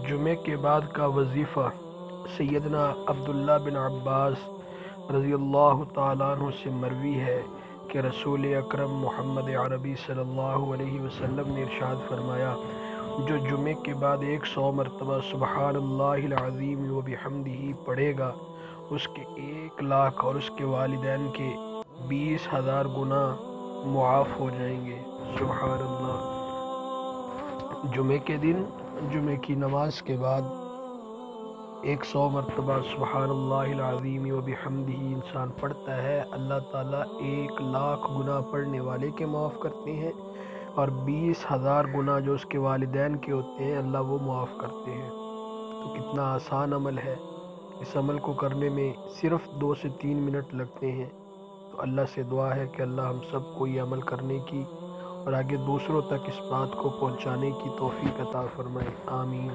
جمعے کے بعد کا وظیفہ سیدنا عبداللہ بن عباس رضی اللہ تعالیٰ عنہ سے مروی ہے کہ رسول اکرم محمد عربی صلی اللہ علیہ وسلم نے ارشاد فرمایا، جو جمعے کے بعد 100 مرتبہ سبحان اللہ العظیم و بحمدہ پڑھے گا، اس کے 1,00,000 اور اس کے والدین کے 20,000 گناہ معاف ہو جائیں گے۔ سبحان اللہ۔ جمعے کے دن جمعے کی نماز کے بعد 100 مرتبہ سبحان اللہ العظیم و بحمدہ انسان پڑھتا ہے، اللہ تعالیٰ 1,00,000 گناہ پڑھنے والے کے معاف کرتے ہیں، اور 20,000 گناہ جو اس کے والدین کے ہوتے ہیں اللہ وہ معاف کرتے ہیں۔ تو کتنا آسان عمل ہے، اس عمل کو کرنے میں صرف 2 سے 3 منٹ لگتے ہیں۔ تو اللہ سے دعا ہے کہ اللہ ہم سب کو یہ عمل کرنے کی اور آگے دوسروں تک اس بات کو پہنچانے کی توفیق عطا فرمائے، آمین۔